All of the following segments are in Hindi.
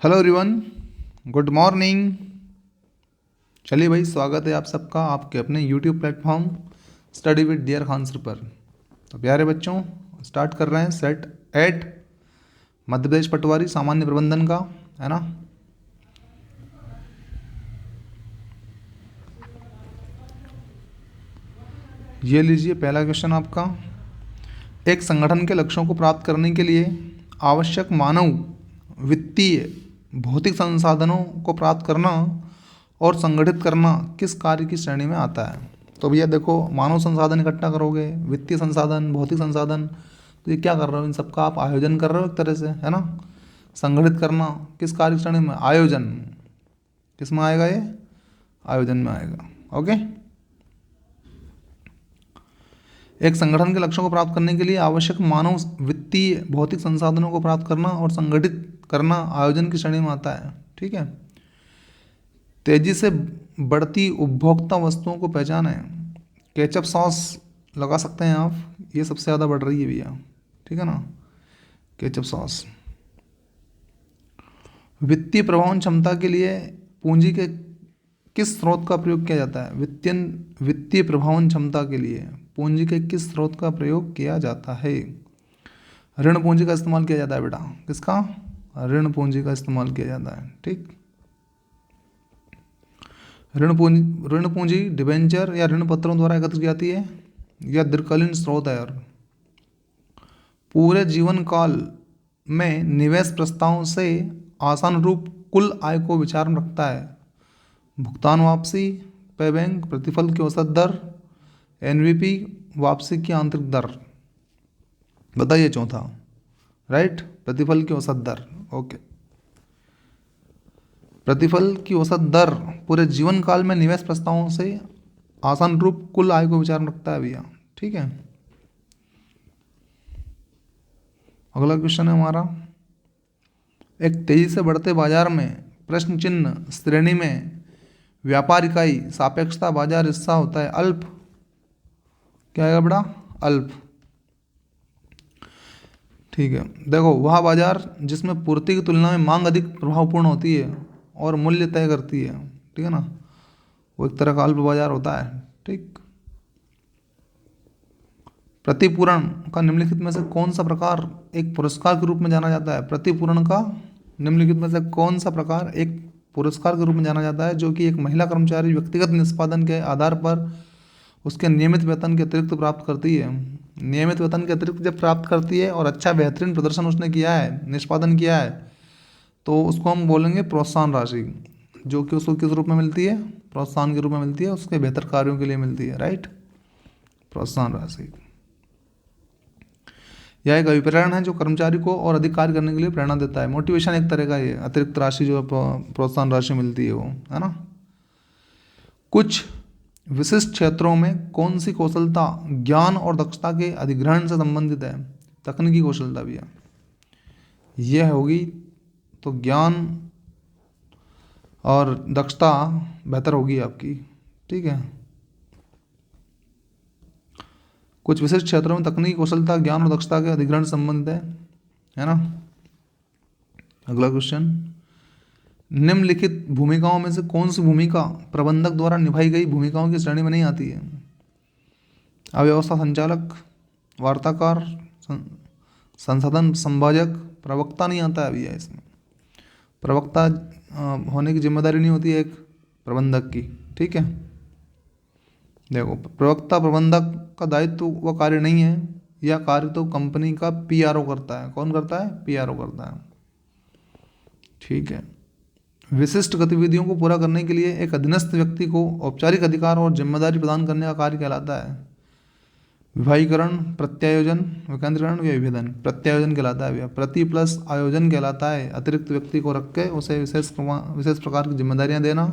Hello everyone, good morning. चलिए भाई, स्वागत है आप सबका आपके अपने YouTube platform study with dear Khan sir पर। तो प्यारे बच्चों, स्टार्ट कर रहे हैं सेट 8 मध्य प्रदेश पटवारी सामान्य प्रबंधन का, है ना। ये लीजिए पहला क्वेश्चन आपका। एक संगठन के लक्ष्यों को प्राप्त करने के लिए आवश्यक मानव, वित्तीय, भौतिक संसाधनों को प्राप्त करना और संगठित करना किस कार्य की श्रेणी में आता है। तो भैया देखो, मानव संसाधन इकट्ठा करोगे, वित्तीय संसाधन, भौतिक संसाधन, तो ये क्या कर रहे हो, इन सबका आप आयोजन कर रहे हो एक तरह से, है ना। संगठित करना किस कार्य की श्रेणी में, आयोजन। किस में आएगा ये, आयोजन में आएगा। ओके। एक संगठन के लक्ष्यों को प्राप्त करने के लिए आवश्यक मानव, वित्तीय, भौतिक संसाधनों को प्राप्त करना और संगठित करना आयोजन की श्रेणी में आता है। ठीक है। तेजी से बढ़ती उपभोक्ता वस्तुओं को पहचाने। केचप सॉस लगा सकते हैं आप, ये सबसे ज़्यादा बढ़ रही है भैया, ठीक है ना, केचप सॉस। वित्तीय प्रभावन क्षमता के लिए पूंजी के किस स्रोत का प्रयोग किया जाता है। वित्तीय प्रभावन क्षमता के लिए पूंजी के किस स्रोत का प्रयोग किया जाता है। ऋण पूंजी का इस्तेमाल किया जाता है बेटा। किसका, ऋण पूंजी का इस्तेमाल किया जाता है। ठीक। ऋण पूंजी डिबेंचर या ऋण पत्रों द्वारा एकत्र की जाती है या दीर्घकालीन स्रोत है। और पूरे जीवन काल में निवेश प्रस्ताव से आसान रूप कुल आय को विचार में रखता है। भुगतान वापसी, पे बैंक, प्रतिफल की औसत दर, एनवीपी, वापसी की आंतरिक दर। बताइए चौथा। राइट, प्रतिफल की औसत दर। ओके। प्रतिफल की औसत दर पूरे जीवन काल में निवेश प्रस्तावों से आसान रूप कुल आय को विचार में रखता है भैया। ठीक है। अगला क्वेश्चन है हमारा। एक तेजी से बढ़ते बाजार में प्रश्न चिन्ह श्रेणी में व्यापार इकाई सापेक्षता बाजार हिस्सा होता है अल्प। क्या आएगा बेटा, अल्प। ठीक है। देखो, वह बाजार जिसमें पूर्ति की तुलना में मांग अधिक प्रभावपूर्ण होती है और मूल्य तय करती है, ठीक है ना, वो एक तरह का अल्प बाजार होता है। ठीक। प्रतिपूरण का निम्नलिखित में से कौन सा प्रकार एक पुरस्कार के रूप में जाना जाता है। प्रतिपूरण का निम्नलिखित में से कौन सा प्रकार एक पुरस्कार के रूप में जाना जाता है, जो कि एक महिला कर्मचारी व्यक्तिगत निष्पादन के आधार पर उसके नियमित वेतन के अतिरिक्त प्राप्त करती है। नियमित वेतन के अतिरिक्त जब प्राप्त करती है और अच्छा बेहतरीन प्रदर्शन उसने किया है, निष्पादन किया है, तो उसको हम बोलेंगे प्रोत्साहन राशि, जो कि उसको किस रूप में मिलती है, प्रोत्साहन के रूप में मिलती है, उसके बेहतर कार्यों के लिए मिलती है। राइट, प्रोत्साहन राशि। यह एक अभिप्रेरण है जो कर्मचारी को और अधिक कार्य करने के लिए प्रेरणा देता है। मोटिवेशन एक तरह का ये अतिरिक्त राशि जो प्रोत्साहन राशि मिलती है वो, है ना। कुछ विशिष्ट क्षेत्रों में कौन सी कौशलता ज्ञान और दक्षता के अधिग्रहण से संबंधित है। तकनीकी कौशलता भैया यह होगी, तो ज्ञान और दक्षता बेहतर होगी आपकी। ठीक है। कुछ विशिष्ट क्षेत्रों में तकनीकी कौशलता ज्ञान और दक्षता के अधिग्रहण से संबंधित है ना। अगला क्वेश्चन। निम्नलिखित भूमिकाओं में से कौन सी भूमिका प्रबंधक द्वारा निभाई गई भूमिकाओं की श्रेणी में नहीं आती है। अव्यवस्था संचालक, वार्ताकार, संसाधन संभाजक, प्रवक्ता नहीं आता है भैया इसमें। प्रवक्ता होने की जिम्मेदारी नहीं होती है एक प्रबंधक की। ठीक है। देखो, प्रवक्ता प्रबंधक का दायित्व व कार्य नहीं है, यह कार्य तो कंपनी का पीआरओ करता है। कौन करता है, पीआरओ करता है। ठीक है। विशिष्ट गतिविधियों को पूरा करने के लिए एक अधीनस्थ व्यक्ति को औपचारिक अधिकार और जिम्मेदारी प्रदान करने का कार्य कहलाता है विभागीकरण, प्रत्यायोजन, विकेंद्रीकरण या विभेदन। प्रत्यायोजन कहलाता है भैया। प्रति प्लस आयोजन कहलाता है अतिरिक्त व्यक्ति को रख के उसे विशेष प्रकार की जिम्मेदारियां देना,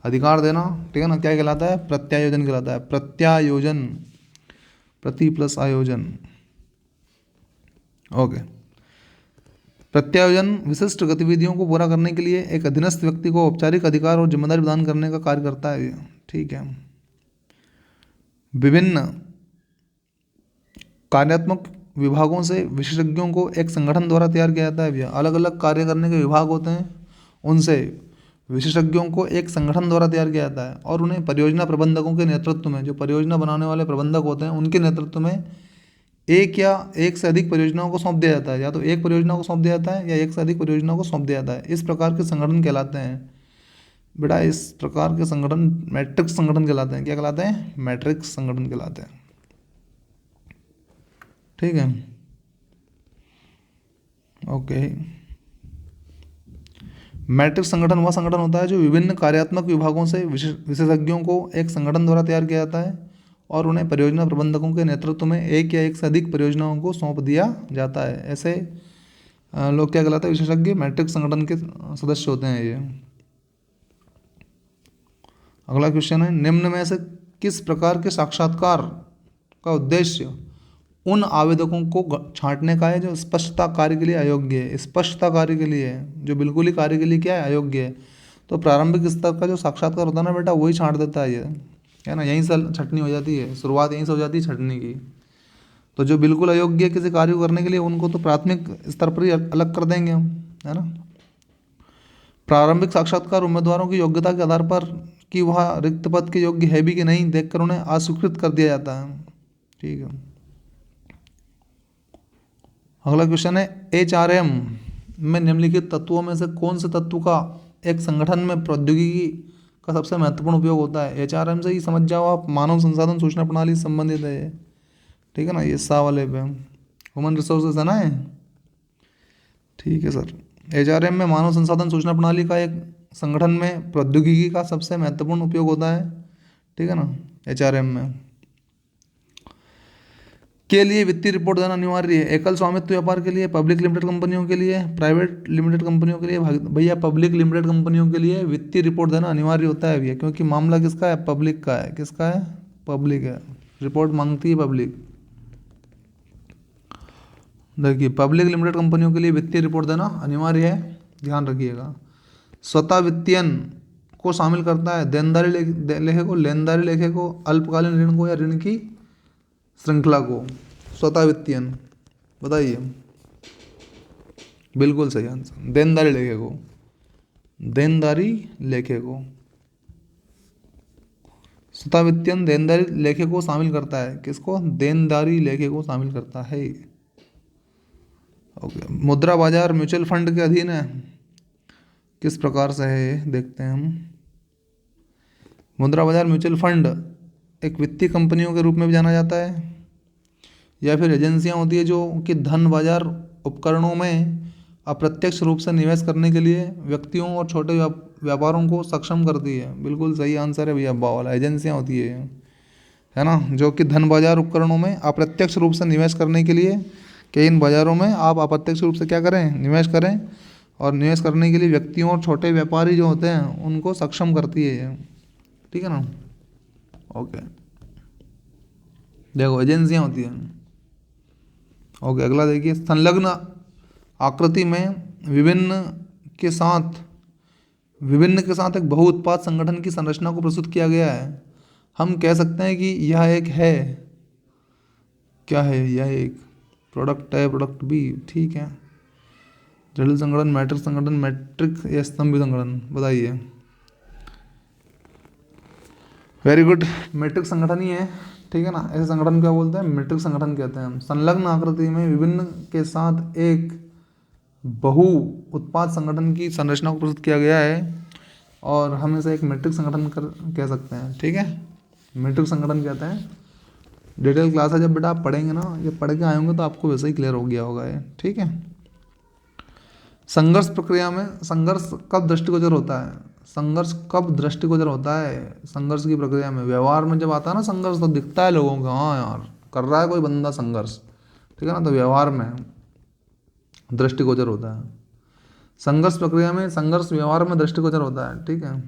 अधिकार देना। ठीक है ना, क्या कहलाता है, प्रत्यायोजन कहलाता है। प्रत्यायोजन, प्रति प्लस आयोजन। ओके। प्रत्यायोजन विशिष्ट गतिविधियों को पूरा करने के लिए एक अधीनस्थ व्यक्ति को औपचारिक अधिकार और जिम्मेदारी प्रदान करने का कार्य करता है। ठीक है। विभिन्न कार्यात्मक विभागों से विशेषज्ञों को एक संगठन द्वारा तैयार किया जाता है भैया। अलग अलग कार्य करने के विभाग होते हैं, उनसे विशेषज्ञों को एक संगठन द्वारा तैयार किया जाता है और उन्हें परियोजना प्रबंधकों के नेतृत्व में, जो परियोजना बनाने वाले प्रबंधक होते हैं उनके नेतृत्व में एक या एक से अधिक परियोजनाओं को सौंप दिया जाता है। या तो एक परियोजना को सौंप दिया जाता है या एक से अधिक परियोजनाओं को सौंप दिया जाता है। इस प्रकार के संगठन कहलाते हैं बेटा, इस प्रकार के संगठन मैट्रिक्स संगठन कहलाते हैं। क्या कहलाते हैं? मैट्रिक्स संगठन कहलाते हैं। ठीक है, ओके। मैट्रिक्स संगठन वह संगठन होता है जो विभिन्न कार्यात्मक विभागों से विशेषज्ञों को एक संगठन द्वारा तैयार किया जाता है और उन्हें परियोजना प्रबंधकों के नेतृत्व में एक या एक से अधिक परियोजनाओं को सौंप दिया जाता है। ऐसे लोग क्या कहलाते हैं? विशेषज्ञ मैट्रिक्स संगठन के सदस्य होते हैं ये। अगला क्वेश्चन है, निम्न में से किस प्रकार के साक्षात्कार का उद्देश्य उन आवेदकों को छांटने का है जो स्पष्टता कार्य के लिए अयोग्य है? स्पष्टता कार्य के लिए है, जो बिल्कुल ही कार्य के लिए क्या है? अयोग्य है। तो प्रारंभिक स्तर का जो साक्षात्कार होता है ना बेटा, वही छांट देता है ये, है ना। यहीं से छटनी हो जाती है, शुरुआत यहीं से हो जाती है छटनी की। तो जो बिल्कुल अयोग्य है किसी कार्य को करने के लिए, उनको तो प्राथमिक स्तर पर ही अलग कर देंगे हम, है ना। प्रारंभिक साक्षात्कार उम्मीदवारों की योग्यता के आधार पर कि वह रिक्त पद के योग्य है भी कि नहीं देखकर उन्हें अस्वीकृत कर दिया जाता है। ठीक है, अगला क्वेश्चन है, HRM में निम्नलिखित तत्वों में से कौन से तत्व का एक संगठन में प्रौद्योगिकी का सबसे महत्वपूर्ण उपयोग होता है? HRM से ही समझ जाओ आप, मानव संसाधन सूचना प्रणाली से संबंधित है ये। ठीक है ना, ये सा वाले पे ह्यूमन रिसोर्सेज है ना ये। ठीक है सर, HRM में मानव संसाधन सूचना प्रणाली का एक संगठन में प्रौद्योगिकी का सबसे महत्वपूर्ण उपयोग होता है। ठीक है ना, HRM में के लिए वित्तीय रिपोर्ट देना अनिवार्य है। एकल स्वामित्व व्यापार के लिए, पब्लिक लिमिटेड कंपनियों के लिए, प्राइवेट लिमिटेड कंपनियों के लिए, भैया पब्लिक लिमिटेड कंपनियों के लिए वित्तीय रिपोर्ट देना अनिवार्य होता है भैया, क्योंकि मामला किसका है? पब्लिक का है। किसका है? पब्लिक है, रिपोर्ट मांगती है पब्लिक। देखिए, पब्लिक लिमिटेड कंपनियों के लिए वित्तीय रिपोर्ट देना अनिवार्य है, ध्यान रखिएगा। स्वतः वित्तीयन को शामिल करता है देनदारी लेखे को, लेनदारी लेखे को, अल्पकालीन ऋण को या ऋण की श्रृंखला को। स्वतः वित्तीयन, बताइए। बिल्कुल सही आंसर, देनदारी लेखे को, देनदारी लेखे को। स्वतः वित्तीयन देनदारी लेखे को शामिल करता है। किसको? देनदारी लेखे को शामिल करता है। ओके, मुद्रा बाजार म्यूचुअल फंड के अधीन है। किस प्रकार से है देखते हैं हम। मुद्रा बाजार म्यूचुअल फंड एक वित्तीय कंपनियों के रूप में भी जाना जाता है, या फिर एजेंसियां होती है जो कि धन बाजार उपकरणों में अप्रत्यक्ष रूप से निवेश करने के लिए व्यक्तियों और छोटे व्यापारों को सक्षम करती है। बिल्कुल सही आंसर है भैया, वाला एजेंसियां होती है ना, जो कि धन बाजार उपकरणों में अप्रत्यक्ष रूप से निवेश करने के लिए, कि इन बाजारों में आप अप्रत्यक्ष रूप से क्या करें? निवेश करें, और निवेश करने के लिए व्यक्तियों और छोटे व्यापारी जो होते हैं उनको सक्षम करती है ये। ठीक है ना, ओके। देखो, एजेंसियां होती हैं। ओके, अगला देखिए, संलग्न आकृति में विभिन्न के साथ एक बहुउत्पाद संगठन की संरचना को प्रस्तुत किया गया है। हम कह सकते हैं कि यह एक है, क्या है? यह एक प्रोडक्ट है, प्रोडक्ट बी। ठीक है, जटिल संगठन, मैट्रिक्स या स्तंभ संगठन, बताइए। वेरी गुड, मैट्रिक्स संगठन ही है। ठीक है ना, ऐसे संगठन क्या बोलते हैं? मैट्रिक्स संगठन कहते हैं हम। संलग्न आकृति में विभिन्न के साथ एक बहु उत्पाद संगठन की संरचना को प्रस्तुत किया गया है, और हम इसे एक मैट्रिक्स संगठन कह सकते हैं। ठीक है, मैट्रिक्स संगठन कहते हैं। डिटेल क्लास है, जब बेटा आप पढ़ेंगे ना, जब पढ़ के आए होंगे तो आपको वैसे ही क्लियर हो गया होगा ये। ठीक है, संघर्ष प्रक्रिया में संघर्ष कब दृष्टिगोचर होता है? संघर्ष कब दृष्टिगोचर होता है? संघर्ष की प्रक्रिया में, व्यवहार में जब आता है ना संघर्ष, तो दिखता है लोगों को, हाँ यार कर रहा है कोई बंदा संघर्ष। ठीक है ना, तो व्यवहार में दृष्टिगोचर होता है। संघर्ष प्रक्रिया में, संघर्ष व्यवहार में दृष्टिगोचर होता है। ठीक है,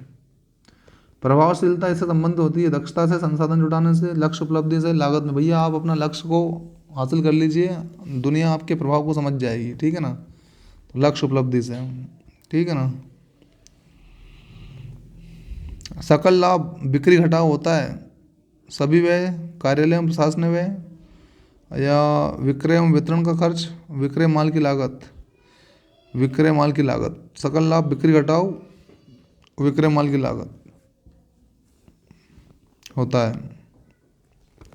प्रभावशीलता इससे संबंधित होती है, दक्षता से, संसाधन जुटाने से, लक्ष्य उपलब्धि से, लागत में। भैया आप अपना लक्ष्य को हासिल कर लीजिए, दुनिया आपके प्रभाव को समझ जाएगी। ठीक है ना, तो लक्ष्य उपलब्धि से। ठीक है ना, सकल लाभ बिक्री घटाव होता है, सभी व्यय, कार्यालय में प्रशासनिक व्यय, या विक्रय एवं वितरण का खर्च, विक्रय माल की लागत, विक्रय माल की लागत, सकल लाभ बिक्री घटाओ विक्रय माल की लागत होता है।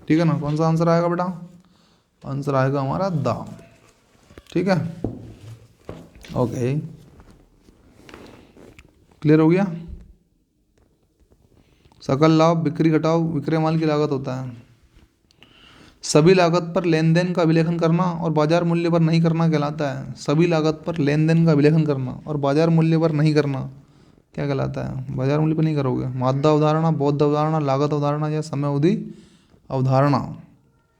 ठीक है ना, कौन सा आंसर आएगा बेटा? आंसर आएगा हमारा द। ठीक है, ओके, क्लियर हो गया। सकल लाभ बिक्री घटाओ विक्रय माल की लागत होता है। सभी लागत पर लेन देन का अभिलेखन करना और बाजार मूल्य पर नहीं करना कहलाता है। सभी लागत पर लेन देन का अभिलेखन करना और बाजार मूल्य पर नहीं करना क्या कहलाता है? बाजार मूल्य पर नहीं करोगे। मादा अवधारणा, बौद्ध अवधारणा, लागत अवधारणा या समय अवधि अवधारणा,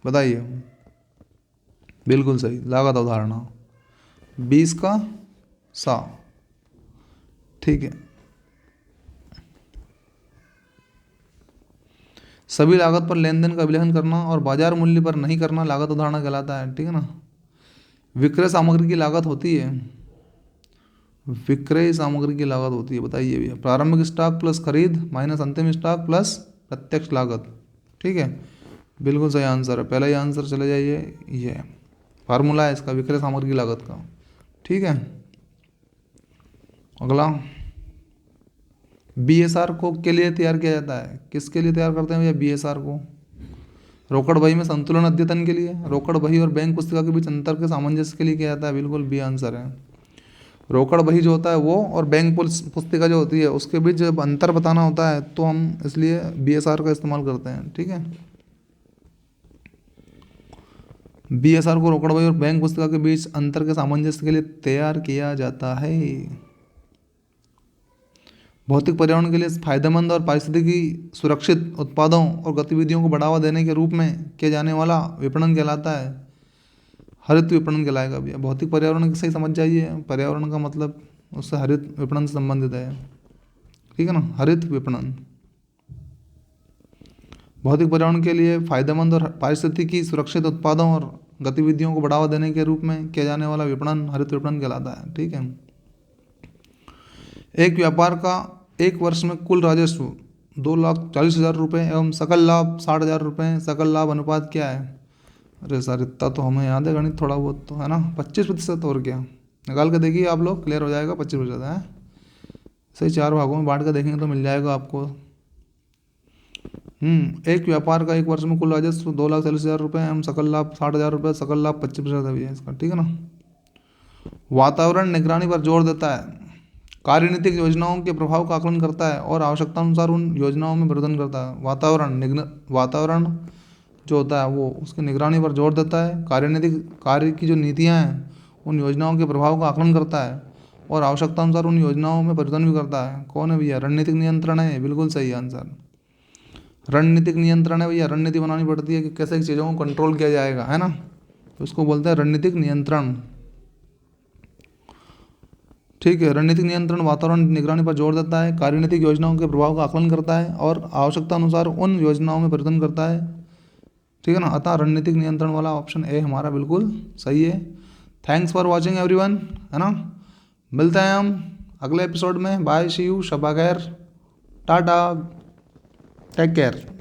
बताइए। बिल्कुल सही, लागत अवधारणा, 20 का सा। ठीक है, सभी लागत पर लेन देन का अभिलेखन करना और बाजार मूल्य पर नहीं करना लागत अवधारणा कहलाता है। ठीक है ना। विक्रय सामग्री की लागत होती है, विक्रय सामग्री की लागत होती है, बताइए भैया। प्रारंभिक स्टॉक प्लस खरीद माइनस अंतिम स्टॉक प्लस प्रत्यक्ष लागत। ठीक है, बिल्कुल सही आंसर है, पहला ही आंसर चले जाइए। ये फार्मूला है इसका, विक्रय सामग्री की लागत का। ठीक है, अगला, बीएसआर को के लिए तैयार किया जाता है। किसके लिए तैयार करते हैं भैया बीएसआर को? रोकड़ बही में संतुलन अद्यतन के लिए, रोकड़ बही और बैंक पुस्तिका के बीच अंतर के सामंजस्य के लिए किया जाता है। बिल्कुल बी आंसर है। रोकड़ बही जो होता है वो और बैंक पुस्तिका जो होती है उसके बीच जब अंतर बताना होता है तो हम इसलिए बीएसआर का इस्तेमाल करते हैं। ठीक है, बीएसआर को रोकड़ बही और बैंक पुस्तिका के बीच अंतर के सामंजस्य के लिए तैयार किया जाता है। भौतिक पर्यावरण के लिए फायदेमंद और पारिस्थितिकी सुरक्षित उत्पादों और गतिविधियों को बढ़ावा देने के रूप में किया जाने वाला विपणन कहलाता है। हरित विपणन कहलाएगा भैया। भौतिक पर्यावरण की सही समझ जाइए, पर्यावरण का मतलब उससे हरित विपणन से संबंधित है। ठीक है ना, हरित विपणन भौतिक पर्यावरण के लिए फायदेमंद और पारिस्थितिकी सुरक्षित उत्पादों और गतिविधियों को बढ़ावा देने के रूप में किया जाने वाला विपणन हरित विपणन कहलाता है। ठीक है, एक व्यापार का एक वर्ष में कुल राजस्व 2,40,000 रुपये एवं सकल लाभ 60,000 रुपये, सकल लाभ अनुपात क्या है? अरे सर इतना तो हमें याद है गणित थोड़ा बहुत तो, है ना। 25%, और क्या, निकाल के देखिए आप लोग, क्लियर हो जाएगा। 25% है सही, 4 भागों में बांट के देखेंगे तो मिल जाएगा आपको। एक व्यापार का एक वर्ष में कुल राजस्व 2,40,000 रुपये एवं सकल लाभ 60,000 रुपये, सकल लाभ 25% है भैया इसका। ठीक है ना। वातावरण निगरानी पर जोर देता है, कार्यनीतिक योजनाओं के प्रभाव का आकलन करता है और आवश्यकतानुसार उन योजनाओं में परिवर्तन करता है। वातावरण जो होता है वो उसकी निगरानी पर जोर देता है, कार्य की जो नीतियाँ हैं उन योजनाओं के प्रभाव का आकलन करता है और आवश्यकतानुसार उन योजनाओं में परिवर्तन भी करता है। कौन है भैया? रणनीतिक नियंत्रण है, बिल्कुल सही आंसर। रणनीतिक नियंत्रण है भैया, रणनीति बनानी पड़ती है कि कैसे चीज़ों को कंट्रोल किया जाएगा, है ना, तो उसको बोलते हैं रणनीतिक नियंत्रण। ठीक है, रणनीतिक नियंत्रण वातावरण निगरानी पर जोर देता है, कार्यनीतिक योजनाओं के प्रभाव का आकलन करता है और आवश्यकता अनुसार उन योजनाओं में परिवर्तन करता है। ठीक है ना, अतः रणनीतिक नियंत्रण वाला ऑप्शन ए हमारा बिल्कुल सही है। थैंक्स फॉर वॉचिंग एवरीवन, है ना। मिलते हैं हम अगले एपिसोड में। बाय, सी यू, शबा खैर, टाटा, टेक केयर।